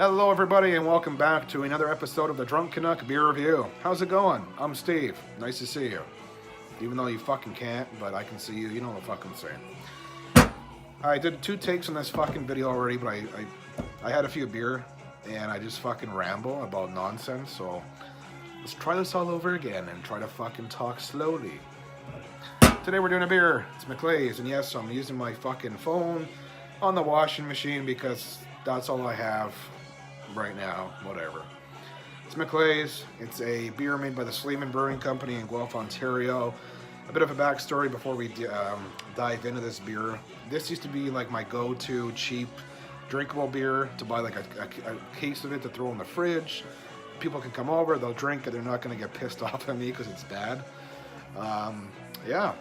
Hello, everybody, and welcome back to another episode of the Drunk Canuck Beer Review. How's it going? I'm Steve. Nice to see you. Even though you fucking can't, but I can see you. You know what I'm fucking saying. I did 2 takes on this fucking video already, but I had a few beer, and I just fucking ramble about nonsense, so let's try this all over again and try to fucking talk slowly. Today we're doing a beer. It's Maclays, and yes, I'm using my fucking phone on the washing machine because that's all I have right now, whatever. It's Maclays. It's a beer made by the Sleeman Brewing Company in Guelph, Ontario. A bit of a backstory before we dive into this beer. This used to be like my go-to cheap drinkable beer to buy like a case of it to throw in the fridge. People can come over, they'll drink it, they're not going to get pissed off at me because it's bad. Yeah.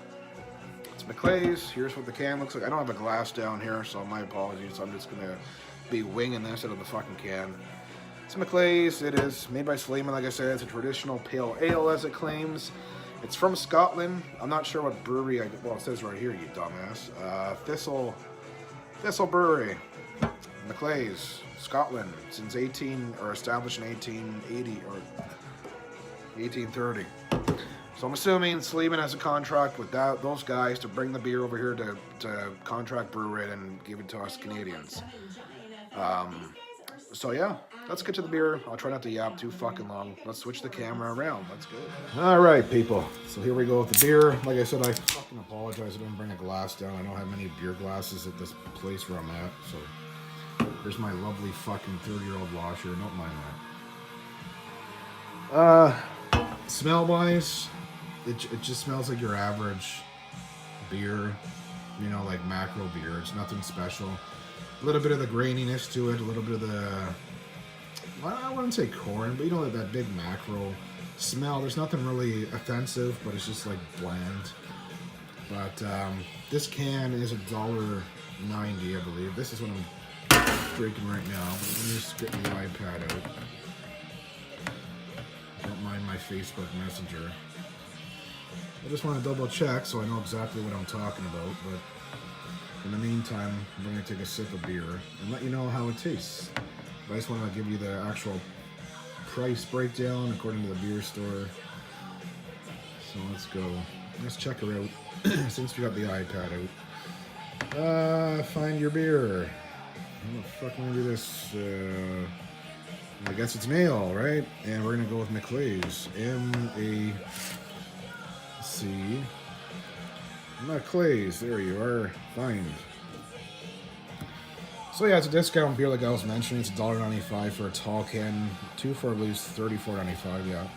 It's Maclays. Here's what the can looks like. I don't have a glass down here, so my apologies. So I'm just going to be winging this out of the fucking can. It's Maclays. It is made by Sleeman, like I said. It's a traditional pale ale, as it claims. It's from Scotland. I'm not sure what brewery. Well, it says right here, you dumbass. Thistle Brewery, Maclays, Scotland, since established in 1880 or 1830. So I'm assuming Sleeman has a contract with those guys to bring the beer over here to contract brew it and give it to us Canadians. So yeah, let's get to the beer. I'll try not to yap too fucking long. Let's switch the camera around. Let's go. All right, people. So here we go with the beer. Like I said, I fucking apologize. I didn't bring a glass down. I don't have many beer glasses at this place where I'm at. So here's my lovely fucking 30-year-old washer. Don't mind that. Smell-wise, it just smells like your average beer. You know, like macro beer. It's nothing special. A little bit of the graininess to it, a little bit of the, I wouldn't say corn, but you know, that big macro smell. There's nothing really offensive, but it's just like bland. But this can is $1.90, I believe. This is what I'm drinking right now. Let me just get the iPad out. Don't mind my Facebook Messenger. I just want to double check so I know exactly what I'm talking about, but in the meantime, I'm going to take a sip of beer and let you know how it tastes. But I just want to give you the actual price breakdown according to the beer store. So let's go. Let's check her out since we got the iPad out. Find your beer. How the fuck am I going to do this? I guess it's male, right? And we're going to go with Maclays. M-A-C. Maclays, there you are. Find. So yeah, it's a discount beer like I was mentioning. It's $1.95 for a tall can. 2 for at least $34.95, yeah.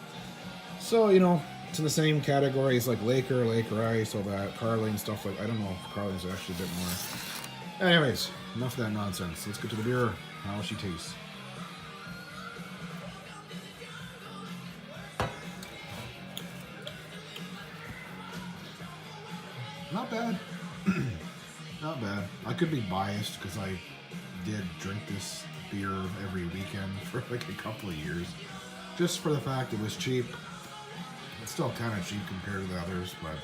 So, you know, it's in the same category as like Laker Ice, all that, Carling, stuff like, I don't know if Carling's actually a bit more. Anyways, enough of that nonsense. Let's get to the beer. How she tastes. Not bad. Not bad. I could be biased because I did drink this beer every weekend for like a couple of years. Just for the fact it was cheap. It's still kind of cheap compared to the others, but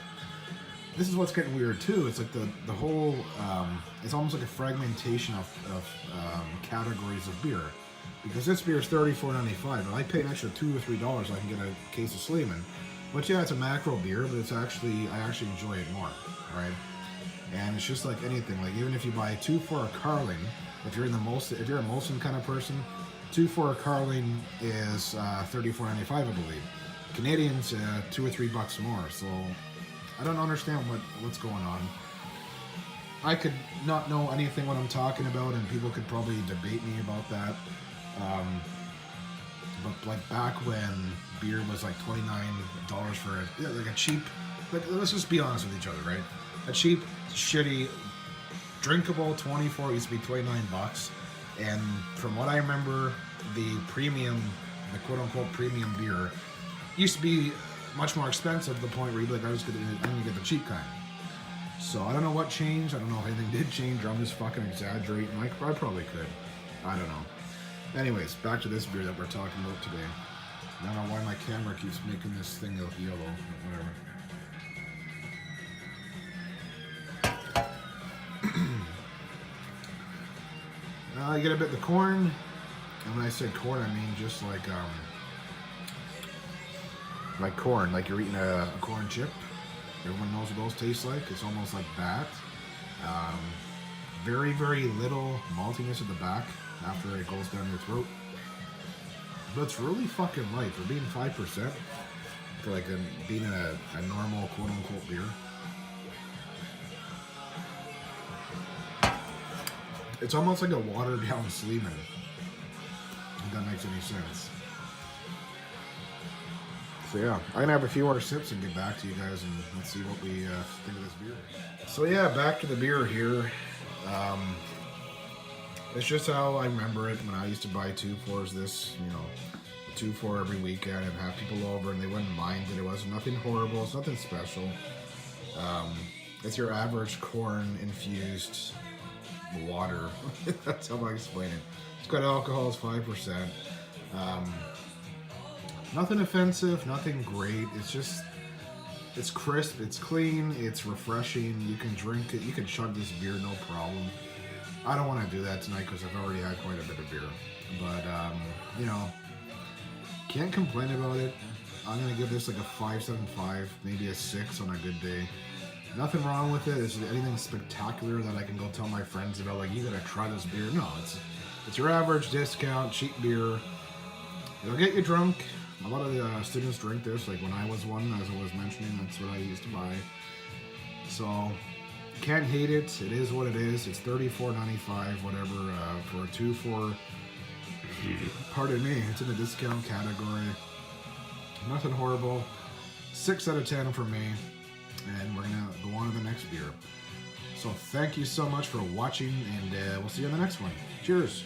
this is what's getting weird too. It's like the whole, it's almost like a fragmentation of categories of beer. Because this beer is $34.95, and I pay an extra $2 or $3, I can get a case of Sleeman. But yeah, it's a macro beer, but I actually enjoy it more, right? And it's just like anything. Like even if you buy 2 for a Carling, if you're a Molson kind of person, 2 for a Carling is $34.95, I believe. Canadians, $2 or $3 more. So I don't understand what's going on. I could not know anything what I'm talking about, and people could probably debate me about that. But like back when beer was like $29 for like a cheap, like let's just be honest with each other, right? A cheap, shitty, drinkable 24 used to be $29, and from what I remember, the quote-unquote premium beer used to be much more expensive to the point where you'd be like, I'm gonna get the cheap kind. So I don't know what changed. I don't know if anything did change, or I'm just fucking exaggerating. I probably could. I don't know. Anyways, back to this beer that we're talking about today. I don't know why my camera keeps making this thing look yellow, but whatever. You get a bit of the corn, And when I say corn, I mean just like corn, like you're eating a corn chip. Everyone knows what those taste like. It's almost like that. Very, very little maltiness at the back after it goes down your throat. But it's really fucking light for being 5%. For like being a normal quote unquote beer. It's almost like a watered down Sleeman. If that makes any sense. So yeah, I'm gonna have a few more sips and get back to you guys and let's see what we think of this beer. So yeah, back to the beer here. It's just how I remember it when I used to buy 2-4s this, you know, 2-4 every weekend and have people over and they wouldn't mind it. It was nothing horrible, it's nothing special. It's your average corn infused water. That's how I explain it. It's got alcohol, it's 5%. Nothing offensive, nothing great. It's just, it's crisp, it's clean, it's refreshing. You can drink it, you can chug this beer no problem. I don't want to do that tonight because I've already had quite a bit of beer. But, you know, can't complain about it. I'm going to give this like a 5.75, maybe a 6 on a good day. Nothing wrong with it. Is there anything spectacular that I can go tell my friends about? Like, you gotta try this beer. No, it's your average discount, cheap beer. It'll get you drunk. A lot of the students drink this. Like when I was one, as I was mentioning, that's what I used to buy. So, can't hate it. It is what it is. It's $34.95, whatever, for a 2-4. Pardon me. It's in the discount category. Nothing horrible. 6 out of 10 for me. And we're gonna go on to the next beer. So thank you so much for watching, and we'll see you on the next one. Cheers.